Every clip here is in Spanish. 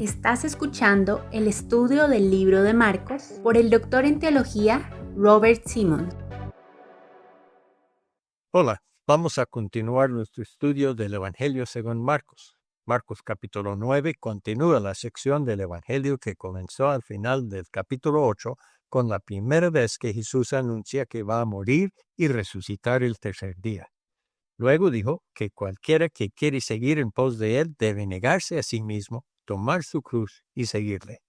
Estás escuchando el estudio del libro de Marcos por el doctor en teología Robert Simmons. Hola, vamos a continuar nuestro estudio del Evangelio según Marcos. Marcos capítulo 9 continúa la sección del Evangelio que comenzó al final del capítulo 8 con la primera vez que Jesús anuncia que va a morir y resucitar el tercer día. Luego dijo que cualquiera que quiere seguir en pos de él debe negarse a sí mismo, tomar su cruz y seguirle.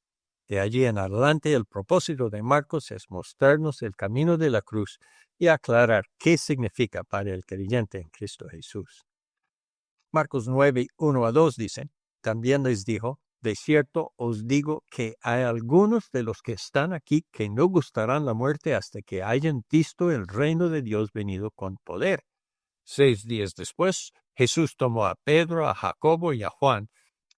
De allí en adelante, el propósito de Marcos es mostrarnos el camino de la cruz y aclarar qué significa para el creyente en Cristo Jesús. Marcos 9, 1-2 dicen, también les dijo, de cierto os digo que hay algunos de los que están aquí que no gustarán la muerte hasta que hayan visto el reino de Dios venido con poder. 6 días después, Jesús tomó a Pedro, a Jacobo y a Juan,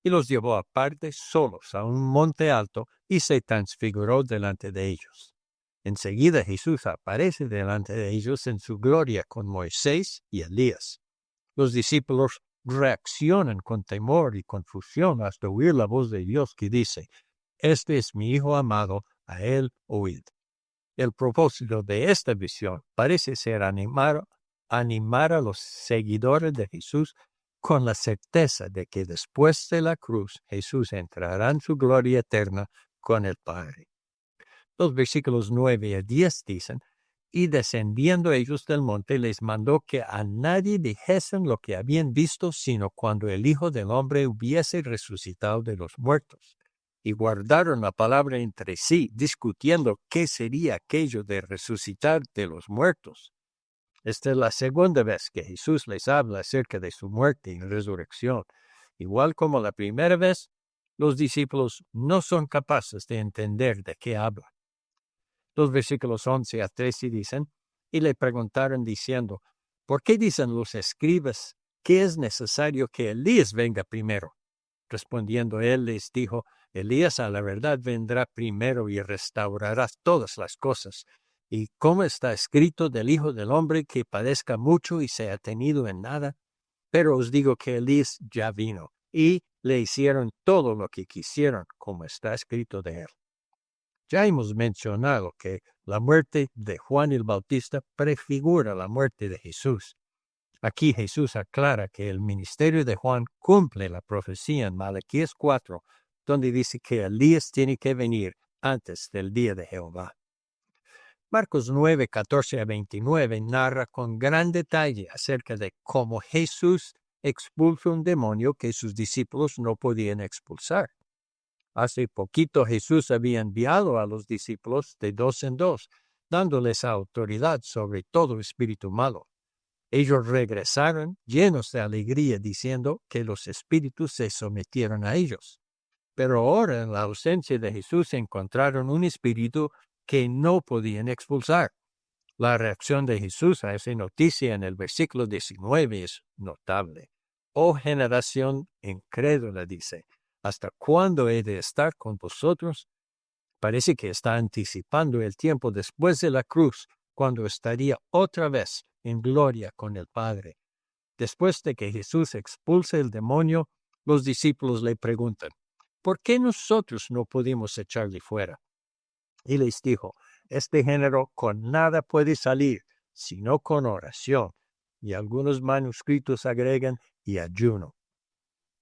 y los llevó aparte solos a un monte alto y se transfiguró delante de ellos. Enseguida Jesús aparece delante de ellos en su gloria con Moisés y Elías. Los discípulos reaccionan con temor y confusión hasta oír la voz de Dios que dice, «Este es mi Hijo amado, a él oíd». El propósito de esta visión parece ser animar a los seguidores de Jesús con la certeza de que después de la cruz Jesús entrará en su gloria eterna con el Padre. Los versículos 9 a 10 dicen, y descendiendo ellos del monte les mandó que a nadie dijesen lo que habían visto, sino cuando el Hijo del Hombre hubiese resucitado de los muertos. Y guardaron la palabra entre sí, discutiendo qué sería aquello de resucitar de los muertos. Esta es la segunda vez que Jesús les habla acerca de su muerte y resurrección. Igual como la primera vez, los discípulos no son capaces de entender de qué habla. Los versículos 11 a 13 dicen, y le preguntaron diciendo, ¿por qué dicen los escribas que es necesario que Elías venga primero? Respondiendo él les dijo, Elías a la verdad vendrá primero y restaurará todas las cosas. ¿Y cómo está escrito del Hijo del Hombre que padezca mucho y sea tenido en nada? Pero os digo que Elías ya vino, y le hicieron todo lo que quisieron, como está escrito de él. Ya hemos mencionado que la muerte de Juan el Bautista prefigura la muerte de Jesús. Aquí Jesús aclara que el ministerio de Juan cumple la profecía en Malaquías 4, donde dice que Elías tiene que venir antes del día de Jehová. Marcos 9, 14 a 29 narra con gran detalle acerca de cómo Jesús expulsa un demonio que sus discípulos no podían expulsar. Hace poquito Jesús había enviado a los discípulos de 2 en 2, dándoles autoridad sobre todo espíritu malo. Ellos regresaron llenos de alegría diciendo que los espíritus se sometieron a ellos. Pero ahora en la ausencia de Jesús encontraron un espíritu que no podían expulsar. La reacción de Jesús a esa noticia en el versículo 19 es notable. Oh generación incrédula, dice, ¿hasta cuándo he de estar con vosotros? Parece que está anticipando el tiempo después de la cruz, cuando estaría otra vez en gloria con el Padre. Después de que Jesús expulsa el demonio, los discípulos le preguntan, ¿por qué nosotros no pudimos echarle fuera? Y les dijo, este género con nada puede salir, sino con oración. Y algunos manuscritos agregan, y ayuno.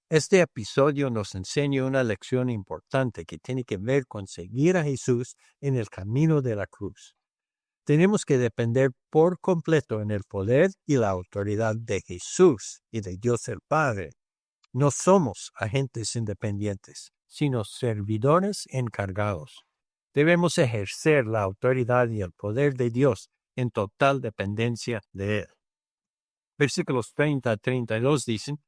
Este episodio nos enseña una lección importante que tiene que ver con seguir a Jesús en el camino de la cruz. Tenemos que depender por completo en el poder y la autoridad de Jesús y de Dios el Padre. No somos agentes independientes, sino servidores encargados. Debemos ejercer la autoridad y el poder de Dios en total dependencia de Él. Versículos 30 a 32 dicen,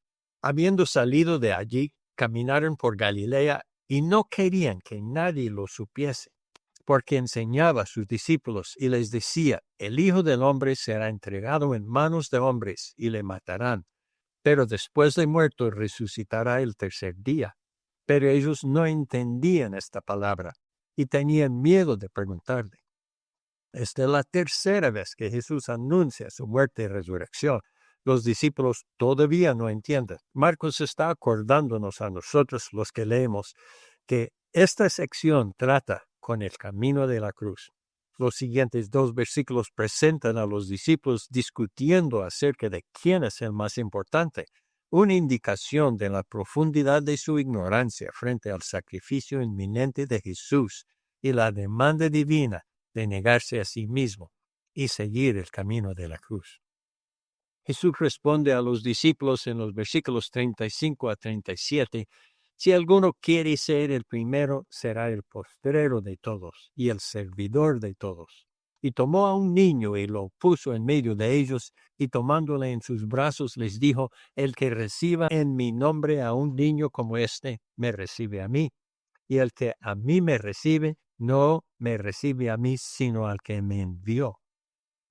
habiendo salido de allí, caminaron por Galilea y no querían que nadie lo supiese, porque enseñaba a sus discípulos y les decía, el Hijo del Hombre será entregado en manos de hombres y le matarán, pero después de muerto resucitará el tercer día. Pero ellos no entendían esta palabra y tenían miedo de preguntarle. Esta es la tercera vez que Jesús anuncia su muerte y resurrección, Los discípulos todavía no entienden. Marcos está acordándonos a nosotros, los que leemos, que esta sección trata con el camino de la cruz. Los siguientes 2 versículos presentan a los discípulos discutiendo acerca de quién es el más importante, una indicación de la profundidad de su ignorancia frente al sacrificio inminente de Jesús y la demanda divina de negarse a sí mismo y seguir el camino de la cruz. Jesús responde a los discípulos en los versículos 35 a 37, si alguno quiere ser el primero, será el postrero de todos y el servidor de todos. Y tomó a un niño y lo puso en medio de ellos, y tomándole en sus brazos les dijo, el que reciba en mi nombre a un niño como este, me recibe a mí. Y el que a mí me recibe, no me recibe a mí, sino al que me envió.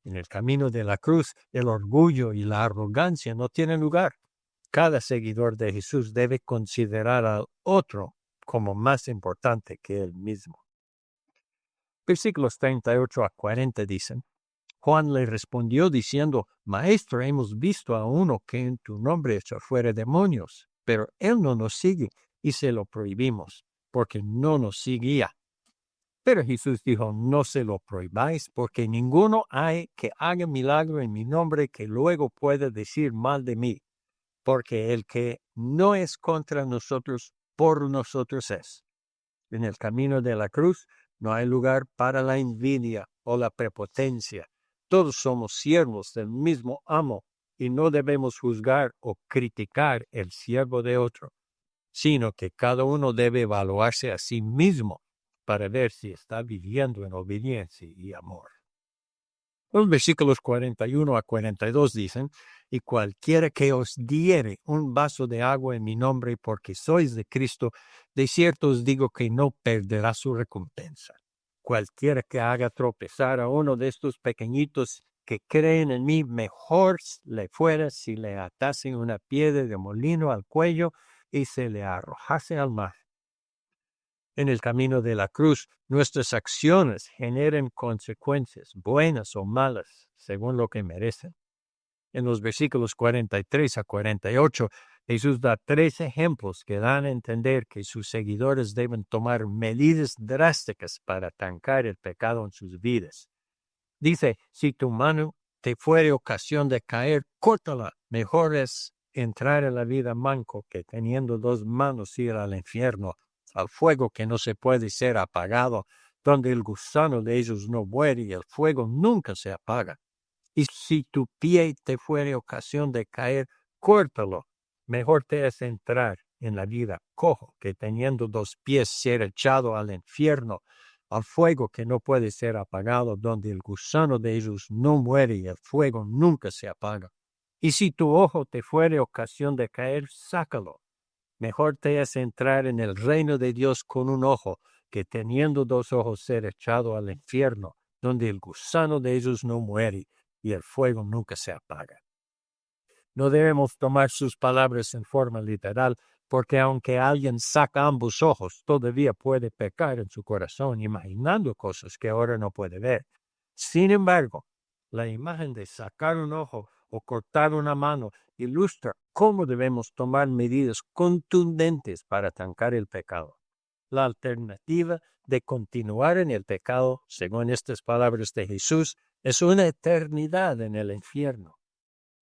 En el camino de la cruz, el orgullo y la arrogancia no tienen lugar. Cada seguidor de Jesús debe considerar al otro como más importante que él mismo. Versículos 38 a 40 dicen, Juan le respondió diciendo, Maestro, hemos visto a uno que en tu nombre echó fuera demonios, pero él no nos sigue y se lo prohibimos, porque no nos seguía. Pero Jesús dijo, no se lo prohibáis, porque ninguno hay que haga milagro en mi nombre que luego pueda decir mal de mí, porque el que no es contra nosotros, por nosotros es. En el camino de la cruz no hay lugar para la envidia o la prepotencia. Todos somos siervos del mismo amo y no debemos juzgar o criticar el siervo de otro, sino que cada uno debe evaluarse a sí mismo para ver si está viviendo en obediencia y amor. Los versículos 41 a 42 dicen, y cualquiera que os diere un vaso de agua en mi nombre porque sois de Cristo, de cierto os digo que no perderá su recompensa. Cualquiera que haga tropezar a uno de estos pequeñitos que creen en mí, mejor le fuera si le atasen una piedra de molino al cuello y se le arrojase al mar. En el camino de la cruz, nuestras acciones generan consecuencias, buenas o malas, según lo que merecen. En los versículos 43 a 48, Jesús da 3 ejemplos que dan a entender que sus seguidores deben tomar medidas drásticas para trancar el pecado en sus vidas. Dice, si tu mano te fuere ocasión de caer, córtala. Mejor es entrar en la vida manco que teniendo 2 manos ir al infierno, al fuego que no se puede ser apagado, donde el gusano de ellos no muere y el fuego nunca se apaga. Y si tu pie te fuere ocasión de caer, córtalo. Mejor te es entrar en la vida cojo que teniendo 2 pies ser echado al infierno, al fuego que no puede ser apagado, donde el gusano de ellos no muere y el fuego nunca se apaga. Y si tu ojo te fuere ocasión de caer, sácalo. Mejor te es entrar en el reino de Dios con un ojo, que teniendo 2 ojos ser echado al infierno, donde el gusano de ellos no muere y el fuego nunca se apaga. No debemos tomar sus palabras en forma literal, porque aunque alguien saca ambos ojos, todavía puede pecar en su corazón, imaginando cosas que ahora no puede ver. Sin embargo, la imagen de sacar un ojo o cortar una mano ilustra cómo debemos tomar medidas contundentes para trancar el pecado. La alternativa de continuar en el pecado, según estas palabras de Jesús, es una eternidad en el infierno.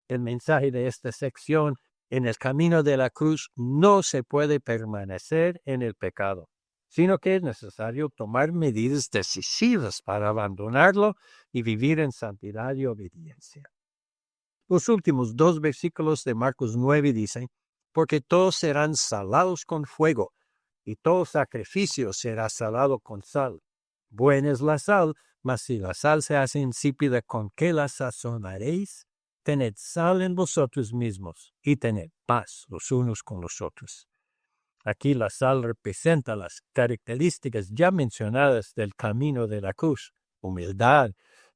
El mensaje de esta sección, en el camino de la cruz, no se puede permanecer en el pecado, sino que es necesario tomar medidas decisivas para abandonarlo y vivir en santidad y obediencia. Los últimos 2 versículos de Marcos 9 dicen, porque todos serán salados con fuego, y todo sacrificio será salado con sal. Buena es la sal, mas si la sal se hace insípida, ¿con qué la sazonaréis? Tened sal en vosotros mismos, y tened paz los unos con los otros. Aquí la sal representa las características ya mencionadas del camino de la cruz: humildad,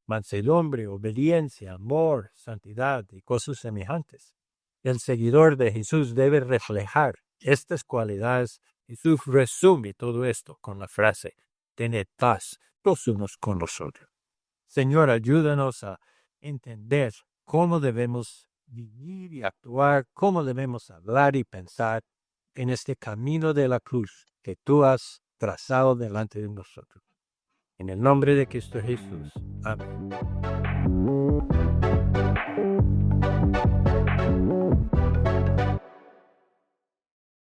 mansedumbre, obediencia, amor, santidad y cosas semejantes. El seguidor de Jesús debe reflejar estas cualidades. Jesús resume todo esto con la frase, tened paz los unos con los otros. Señor, ayúdanos a entender cómo debemos vivir y actuar, cómo debemos hablar y pensar en este camino de la cruz que tú has trazado delante de nosotros. En el nombre de Cristo Jesús. Amén.